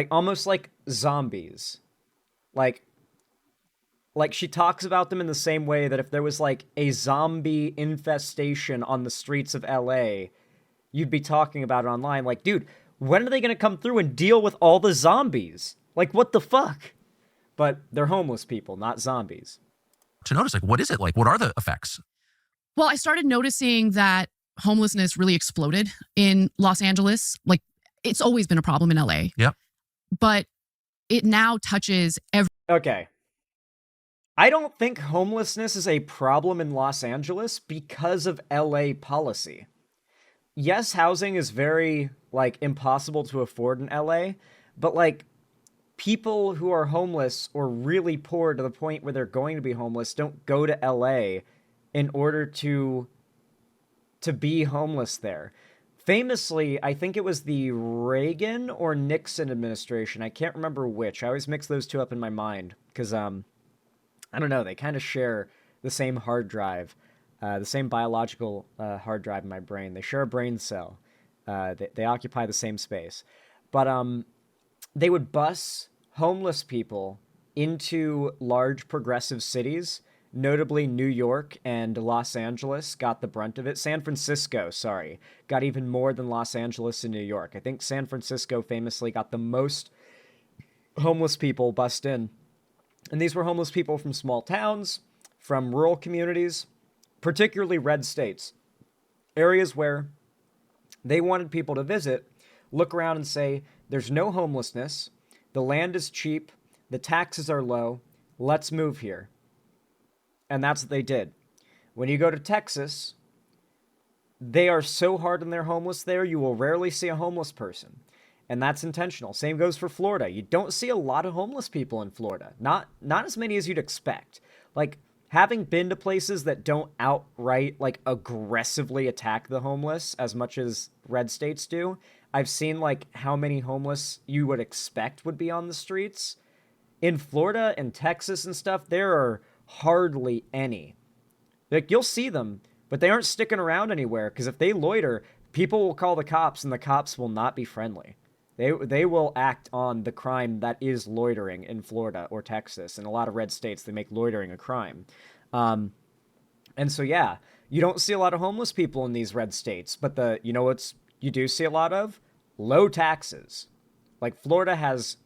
almost like zombies. Like she talks about them in the same way that if there was like a zombie infestation on the streets of LA, you'd be talking about it online. Like, dude, when are they going to come through and deal with all the zombies? Like, what the fuck? But they're homeless people, not zombies. To notice, like, what is it like? What are the effects? Well, I started noticing that homelessness really exploded in Los Angeles. Like, it's always been a problem in LA. Yep. But it now touches every... Okay. I don't think homelessness is a problem in Los Angeles because of LA policy. Yes, housing is very, impossible to afford in LA, but, people who are homeless or really poor to the point where they're going to be homeless don't go to LA in order to be homeless there. Famously, I think it was the Reagan or Nixon administration. I can't remember which. I always mix those two up in my mind because, I don't know, they kind of share the same hard drive, the same biological hard drive in my brain. They share a brain cell. They occupy the same space. But they would bus homeless people into large progressive cities. Notably, New York and Los Angeles got the brunt of it. San Francisco, got even more than Los Angeles and New York. I think San Francisco famously got the most homeless people bussed in. And these were homeless people from small towns, from rural communities, particularly red states. Areas where they wanted people to visit, look around and say, there's no homelessness, the land is cheap, the taxes are low, let's move here. And that's what they did. When you go to Texas, they are so hard on their homeless there, you will rarely see a homeless person. And that's intentional. Same goes for Florida. You don't see a lot of homeless people in Florida. Not as many as you'd expect. Having been to places that don't outright, aggressively attack the homeless as much as red states do, I've seen, how many homeless you would expect would be on the streets. In Florida and Texas and stuff, there are hardly any. You'll see them, but they aren't sticking around anywhere, because if they loiter, people will call the cops, and the cops will not be friendly. They will act on the crime that is loitering in Florida or Texas. In a lot of red states, they make loitering a crime. And so, yeah, you don't see a lot of homeless people in these red states, but you know what's you do see a lot of? Low taxes. Florida has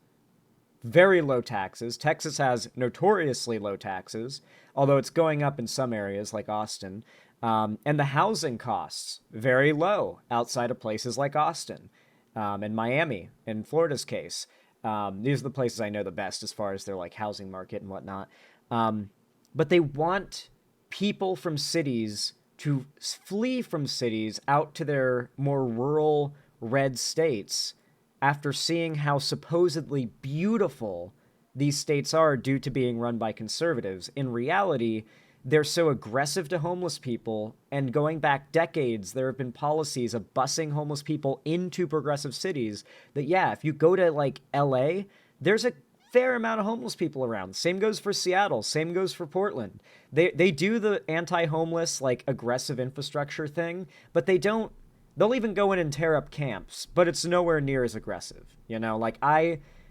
very low taxes. Texas has notoriously low taxes, although it's going up in some areas like Austin. And the housing costs, very low outside of places like Austin and Miami, in Florida's case. These are the places I know the best as far as their like housing market and whatnot. But they want people from cities to flee from cities out to their more rural red states after seeing how supposedly beautiful these states are due to being run by conservatives. In reality, they're so aggressive to homeless people, and going back decades, there have been policies of busing homeless people into progressive cities that, yeah, if you go to like LA, there's a fair amount of homeless people around. Same goes for Seattle. Same goes for Portland. They do the anti-homeless, like, aggressive infrastructure thing, but they don't. They'll even go in and tear up camps, but it's nowhere near as aggressive. You know, like,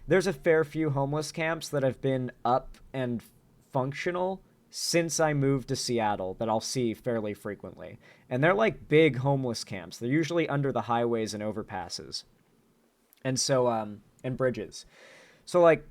there's a fair few homeless camps that have been up and functional since I moved to Seattle that I'll see fairly frequently. And they're like big homeless camps. They're usually under the highways and overpasses. And so, and bridges. So, like,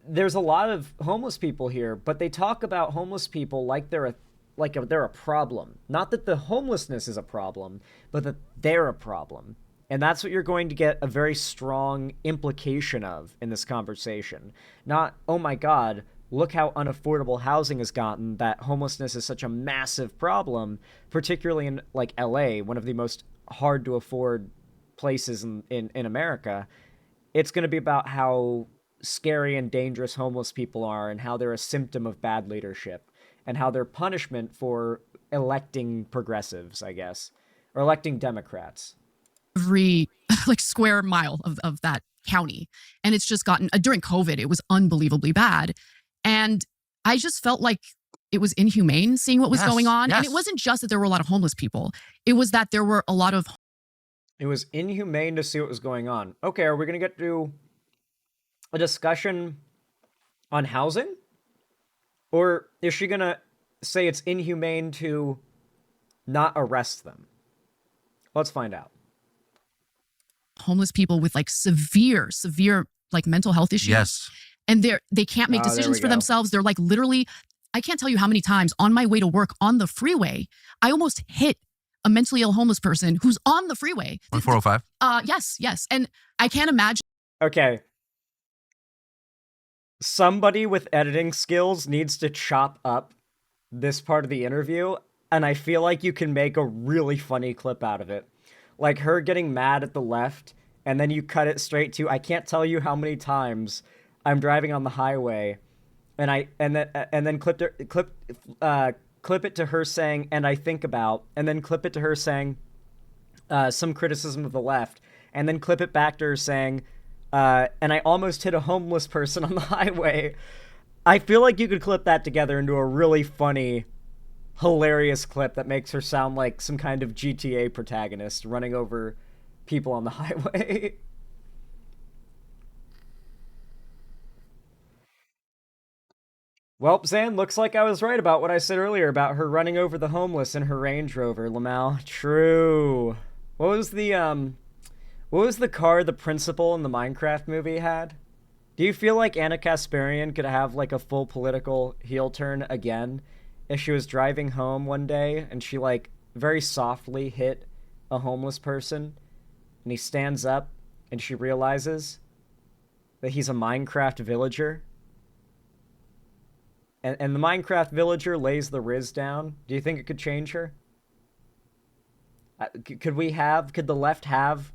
there's a lot of homeless people here, but they talk about homeless people like they're a problem. Not that the homelessness is a problem, but that they're a problem. And that's what you're going to get a very strong implication of in this conversation. Not, oh my God, look how unaffordable housing has gotten, that homelessness is such a massive problem, particularly in like LA, one of the most hard to afford places in America. It's going to be about how scary and dangerous homeless people are and how they're a symptom of bad leadership and how they're punishment for electing progressives, I guess, or electing Democrats. Every like square mile of that county. And it's just gotten, during COVID, it was unbelievably bad. And I just felt like it was inhumane seeing what was going on. Yes. And it wasn't just that there were a lot of homeless people. It was that there were a lot of... It was inhumane to see what was going on. Okay, are we going to get to a discussion on housing? Or is she going to say it's inhumane to not arrest them? Let's find out. Homeless people with like severe like mental health issues. Yes. And they can't make decisions for themselves. They're like literally, I can't tell you how many times on my way to work on the freeway, I almost hit a mentally ill homeless person who's on the freeway. On 405? Yes. And I can't imagine. Okay. Somebody with editing skills needs to chop up this part of the interview, and I feel like you can make a really funny clip out of it. Like her getting mad at the left, and then you cut it straight to, I can't tell you how many times I'm driving on the highway, and then clip it to her saying, and I think about, and then clip it to her saying some criticism of the left, and then clip it back to her saying, and I almost hit a homeless person on the highway. I feel like you could clip that together into a really funny, hilarious clip that makes her sound like some kind of GTA protagonist running over people on the highway. Well, Zan, looks like I was right about what I said earlier about her running over the homeless in her Range Rover, Lamau. True. What was the car the principal in the Minecraft movie had? Do you feel like Anna Kasparian could have like a full political heel turn again if she was driving home one day and she like very softly hit a homeless person and he stands up and she realizes that he's a Minecraft villager? And the Minecraft villager lays the Riz down. Do you think it could change her? Could the left have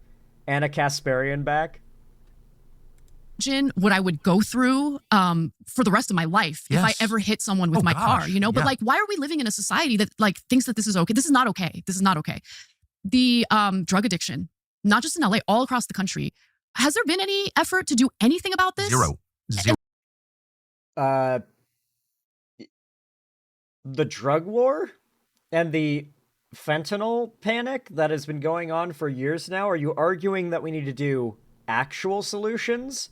Anna Kasparian back? What I would go through for the rest of my life if I ever hit someone with my car, you know? But like, why are we living in a society that like thinks that this is okay? This is not okay. This is not okay. The drug addiction, not just in LA, all across the country. Has there been any effort to do anything about this? Zero. The drug war and the fentanyl panic that has been going on for years now, are you arguing that we need to do actual solutions?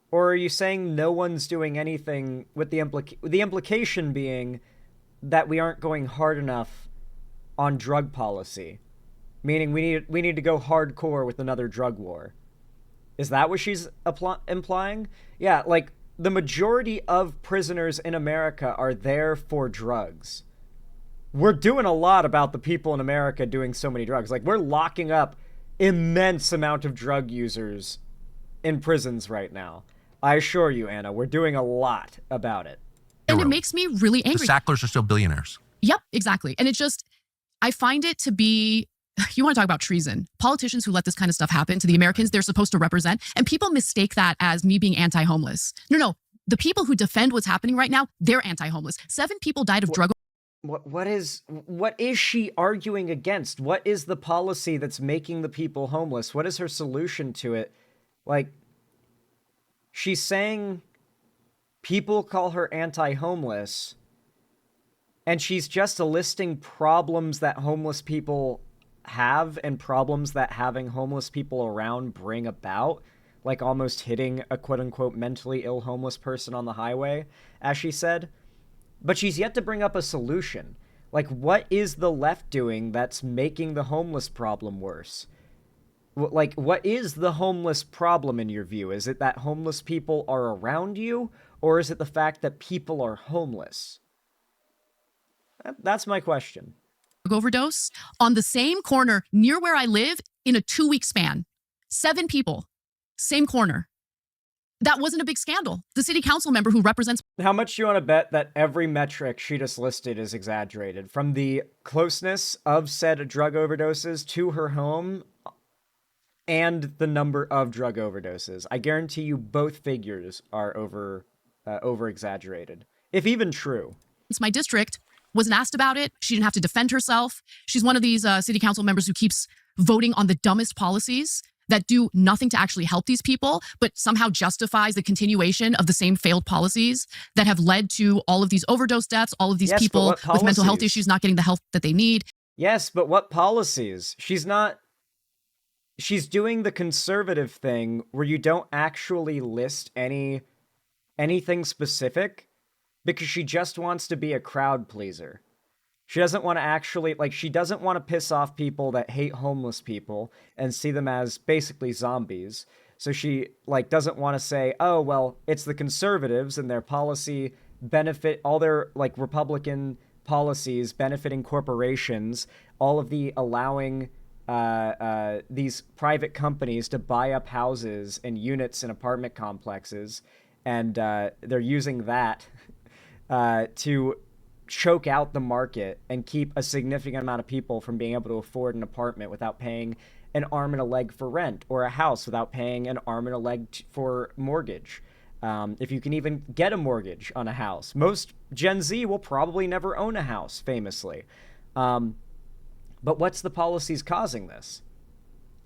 Or are you saying no one's doing anything, with the implication being that we aren't going hard enough on drug policy? Meaning we need to go hardcore with another drug war. Is that what she's implying? Yeah, like the majority of prisoners in America are there for drugs. We're doing a lot about the people in America doing so many drugs. Like, we're locking up immense amount of drug users in prisons right now. I assure you, Anna, we're doing a lot about it. And it makes me really angry. The Sacklers are still billionaires. Yep, exactly. And it just, I find it to be, you want to talk about treason. Politicians who let this kind of stuff happen to the Americans they're supposed to represent, and people mistake that as me being anti-homeless. No. The people who defend what's happening right now, they're anti-homeless. 7 people died of drug. What is she arguing against? What is the policy that's making the people homeless? What is her solution to it? Like, she's saying people call her anti-homeless, and she's just listing problems that homeless people have and problems that having homeless people around bring about, like almost hitting a quote-unquote mentally ill homeless person on the highway, as she said. But she's yet to bring up a solution. Like, what is the left doing that's making the homeless problem worse? Like, what is the homeless problem in your view? Is it that homeless people are around you, or is it the fact that people are homeless? That's my question. Overdose on the same corner near where I live in a 2-week span. 7 people, same corner. That wasn't a big scandal. The city council member who represents... How much do you want to bet that every metric she just listed is exaggerated? From the closeness of said drug overdoses to her home and the number of drug overdoses. I guarantee you both figures are over-exaggerated, if even true. It's my district. Wasn't asked about it. She didn't have to defend herself. She's one of these city council members who keeps voting on the dumbest policies that do nothing to actually help these people, but somehow justifies the continuation of the same failed policies that have led to all of these overdose deaths, all of these people with mental health issues not getting the help that they need. Yes, but what policies? She's doing the conservative thing where you don't actually list anything specific because she just wants to be a crowd pleaser. She doesn't want to actually, like, she doesn't want to piss off people that hate homeless people and see them as basically zombies. So she, like, doesn't want to say, oh, well, it's the conservatives and their policy benefit, all their, like, Republican policies benefiting corporations, all of the allowing these private companies to buy up houses and units in apartment complexes, and they're using that to choke out the market and keep a significant amount of people from being able to afford an apartment without paying an arm and a leg for rent, or a house without paying an arm and a leg for mortgage. If you can even get a mortgage on a house. Most Gen Z will probably never own a house, famously. But what's the policies causing this?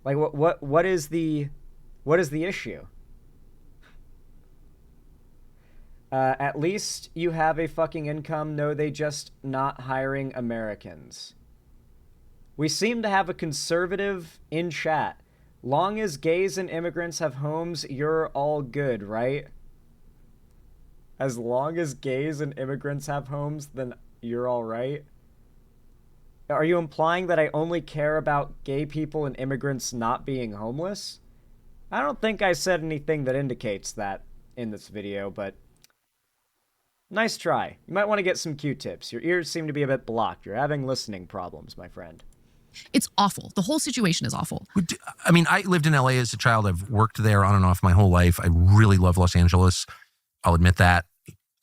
Like, what is the issue? At least you have a fucking income. No, they just not hiring Americans. We seem to have a conservative in chat. Long as gays and immigrants have homes, you're all good, right? As long as gays and immigrants have homes, then you're all right? Are you implying that I only care about gay people and immigrants not being homeless? I don't think I said anything that indicates that in this video, but nice try. You might want to get some Q-tips. Your ears seem to be a bit blocked. You're having listening problems, my friend. It's awful. The whole situation is awful. I mean, I lived in LA as a child. I've worked there on and off my whole life. I really love Los Angeles. I'll admit that.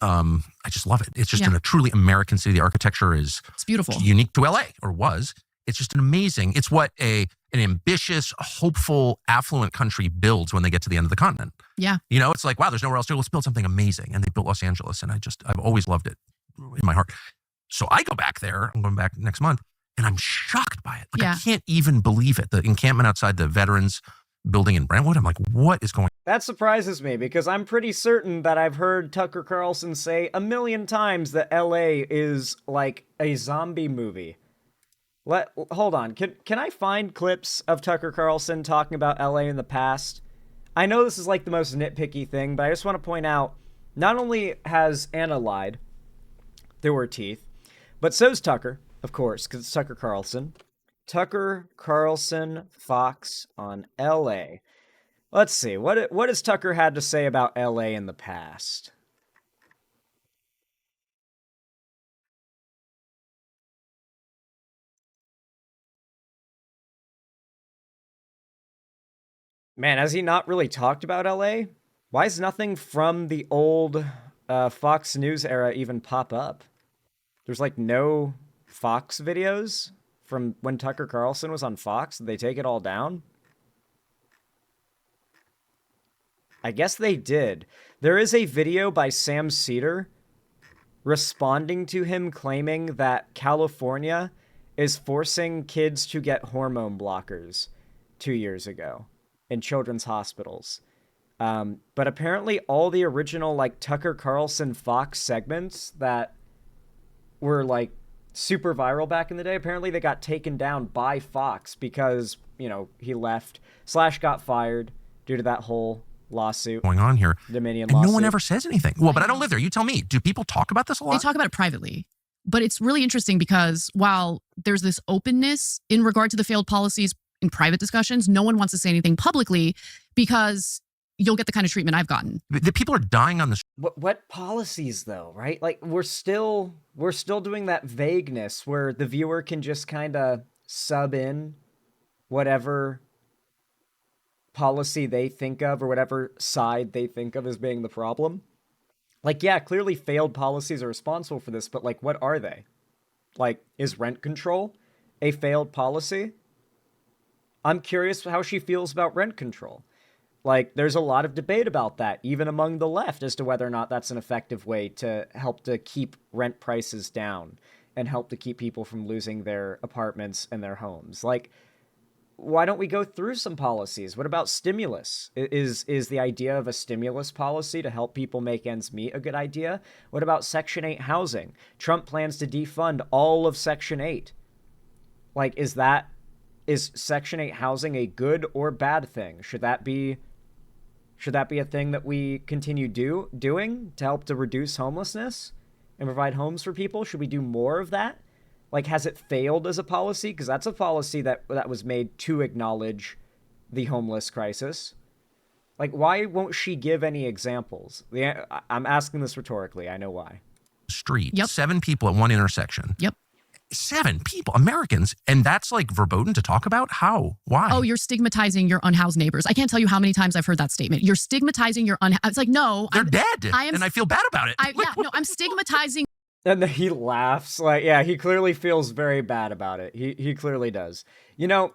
I just love it. It's just a truly American city. The architecture is beautiful, unique to LA, or was. It's just an amazing. It's what an ambitious, hopeful, affluent country builds when they get to the end of the continent. Yeah. You know, it's like, wow, there's nowhere else to go. Let's build something amazing. And they built Los Angeles. And I've always loved it in my heart. So I go back there. I'm going back next month. And I'm shocked by it. Like, I can't even believe it. The encampment outside the Veterans Building in Brentwood. I'm like, what is going on? That surprises me, because I'm pretty certain that I've heard Tucker Carlson say 1,000,000 times that LA is like a zombie movie. Hold on. Can I find clips of Tucker Carlson talking about LA in the past? I know this is like the most nitpicky thing, but I just want to point out, not only has Anna lied through her teeth, but so's Tucker, of course, because it's Tucker Carlson. Tucker Carlson Fox on LA. Let's see. What has Tucker had to say about LA in the past? Man, has he not really talked about LA? Why is nothing from the old Fox News era even pop up? There's like no Fox videos from when Tucker Carlson was on Fox. Did they take it all down? I guess they did. There is a video by Sam Cedar responding to him claiming that California is forcing kids to get hormone blockers 2 years ago in children's hospitals. But apparently all the original like Tucker Carlson Fox segments that were like super viral back in the day, apparently they got taken down by Fox because, you know, he left / got fired due to that whole lawsuit going on here. Dominion and lawsuit. No one ever says anything. Well, but I don't live there. You tell me. Do people talk about this a lot? They talk about it privately. But it's really interesting because while there's this openness in regard to the failed policies in private discussions, no one wants to say anything publicly because you'll get the kind of treatment I've gotten. The people are dying on the What policies though, right? Like we're still doing that vagueness where the viewer can just kind of sub in whatever policy they think of or whatever side they think of as being the problem. Like, yeah, clearly failed policies are responsible for this, but like, what are they? Like, is rent control a failed policy? I'm curious how she feels about rent control. Like, there's a lot of debate about that, even among the left, as to whether or not that's an effective way to help to keep rent prices down and help to keep people from losing their apartments and their homes. Like, why don't we go through some policies? What about stimulus? Is the idea of a stimulus policy to help people make ends meet a good idea? What about Section 8 housing? Trump plans to defund all of Section 8. Like, is Section 8 housing a good or bad thing? Should that be a thing that we continue doing to help to reduce homelessness and provide homes for people? Should we do more of that? Like, has it failed as a policy? Because that's a policy that was made to acknowledge the homeless crisis. Like, why won't she give any examples? I'm asking this rhetorically. I know why. Street. Yep. 7 people at one intersection. Yep. 7 people, Americans. And that's like verboten to talk about? How? Why? Oh, you're stigmatizing your unhoused neighbors. I can't tell you how many times I've heard that statement. You're stigmatizing your unhoused. It's like, no. They're dead. And I feel bad about it. I'm stigmatizing. And then he laughs. Like, yeah, he clearly feels very bad about it. He clearly does. You know,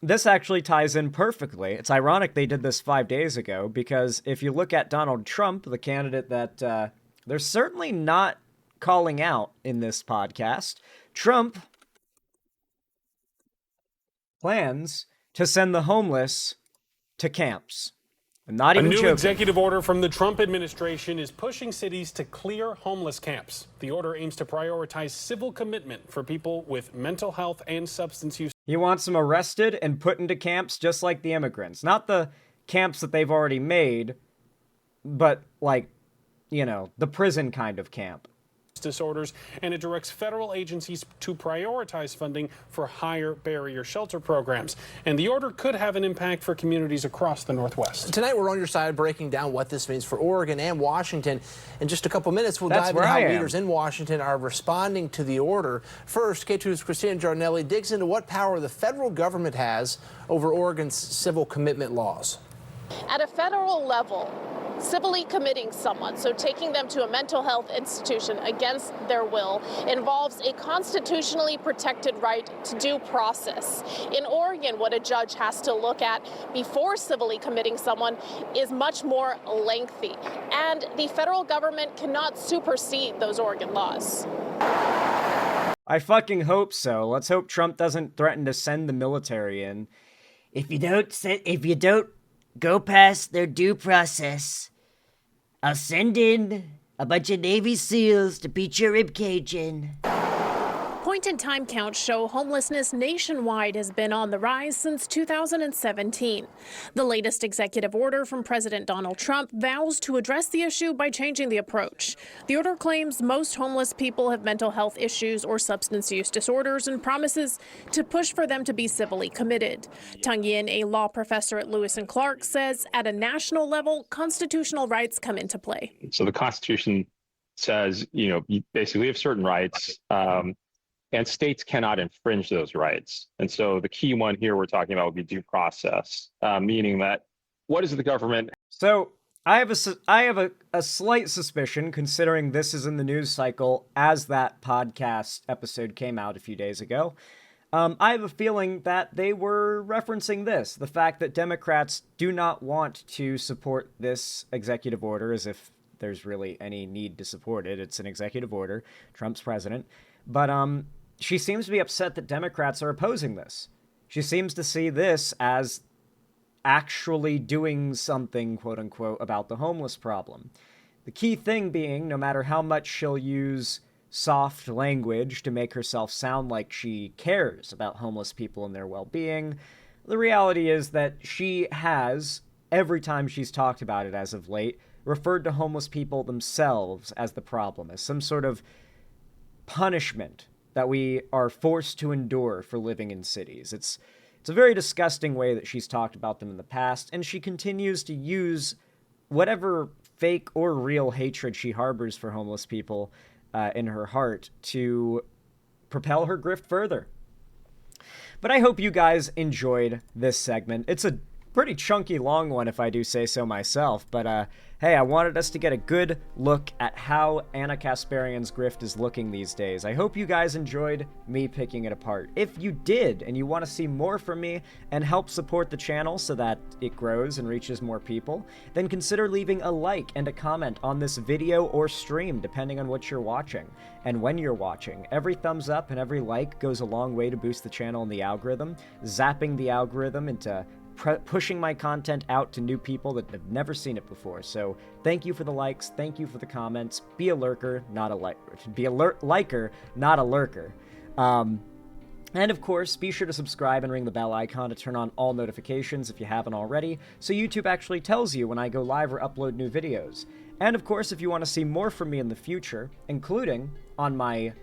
this actually ties in perfectly. It's ironic they did this 5 days ago, because if you look at Donald Trump, the candidate that they're certainly not calling out in this podcast, Trump plans to send the homeless to camps. I'm not even joking. A new executive order from the Trump administration is pushing cities to clear homeless camps. The order aims to prioritize civil commitment for people with mental health and substance use. He wants them arrested and put into camps just like the immigrants. Not the camps that they've already made, but like, you know, the prison kind of camp. Disorders, and it directs federal agencies to prioritize funding for higher barrier shelter programs. And the order could have an impact for communities across the Northwest. Tonight, we're on your side breaking down what this means for Oregon and Washington. In just a couple minutes, we'll dive into how leaders in Washington are responding to the order. First, K2's Christina Giarnelli digs into what power the federal government has over Oregon's civil commitment laws. At a federal level, civilly committing someone, so taking them to a mental health institution against their will, involves a constitutionally protected right to due process. In Oregon, what a judge has to look at before civilly committing someone is much more lengthy, and the federal government cannot supersede those Oregon laws. I fucking hope so. Let's hope Trump doesn't threaten to send the military in. If you don't go past their due process, I'll send in a bunch of Navy SEALs to beat your ribcage in. Point-in-time counts show homelessness nationwide has been on the rise since 2017. The latest executive order from President Donald Trump vows to address the issue by changing the approach. The order claims most homeless people have mental health issues or substance use disorders and promises to push for them to be civilly committed. Tung Yin, a law professor at Lewis and Clark, says at a national level, constitutional rights come into play. So the Constitution says, you basically have certain rights, and states cannot infringe those rights. And so the key one here we're talking about would be due process, meaning that what is the government? So I have a slight suspicion, considering this is in the news cycle as that podcast episode came out a few days ago. I have a feeling that they were referencing this, the fact that Democrats do not want to support this executive order, as if there's really any need to support it. It's an executive order. Trump's president. But she seems to be upset that Democrats are opposing this. She seems to see this as actually doing something, quote unquote, about the homeless problem. The key thing being, no matter how much she'll use soft language to make herself sound like she cares about homeless people and their well-being, the reality is that she has, every time she's talked about it as of late, referred to homeless people themselves as the problem, as some sort of punishment that we are forced to endure for living in cities. It's a very disgusting way that she's talked about them in the past, and she continues to use whatever fake or real hatred she harbors for homeless people in her heart to propel her grift further. But I hope you guys enjoyed this segment. It's a pretty chunky long one, if I do say so myself, but hey, I wanted us to get a good look at how Anna Kasparian's grift is looking these days. I hope you guys enjoyed me picking it apart. If you did, and you want to see more from me and help support the channel so that it grows and reaches more people, then consider leaving a like and a comment on this video or stream, depending on what you're watching and when you're watching. Every thumbs up and every like goes a long way to boost the channel and the algorithm, zapping the algorithm into pushing my content out to new people that have never seen it before. So thank you for the likes, thank you for the comments. Be a lurker, not a liker. Be a liker, not a lurker. And of course, be sure to subscribe and ring the bell icon to turn on all notifications if you haven't already, so YouTube actually tells you when I go live or upload new videos. And of course, if you want to see more from me in the future, including on my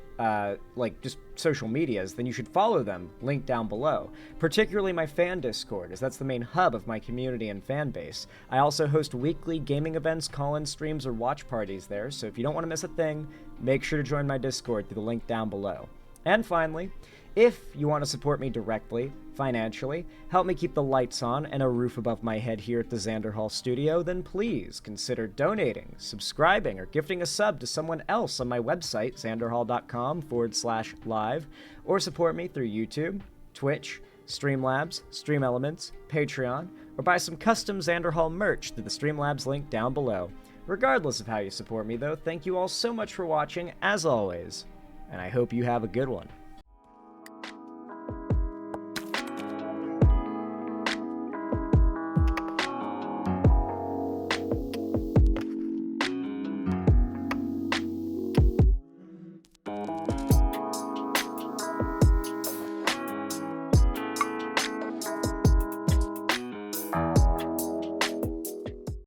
just social medias, then you should follow them, linked down below. Particularly my fan Discord, as that's the main hub of my community and fan base. I also host weekly gaming events, call-in streams, or watch parties there, so if you don't want to miss a thing, make sure to join my Discord through the link down below. And finally, if you want to support me directly, financially, help me keep the lights on and a roof above my head here at the Xander Hall studio, then please consider donating, subscribing, or gifting a sub to someone else on my website, xanderhall.com/live, or support me through YouTube, Twitch, Streamlabs, Stream Elements, Patreon, or buy some custom Xander Hall merch through the Streamlabs link down below. Regardless of how you support me, though, thank you all so much for watching, as always, and I hope you have a good one.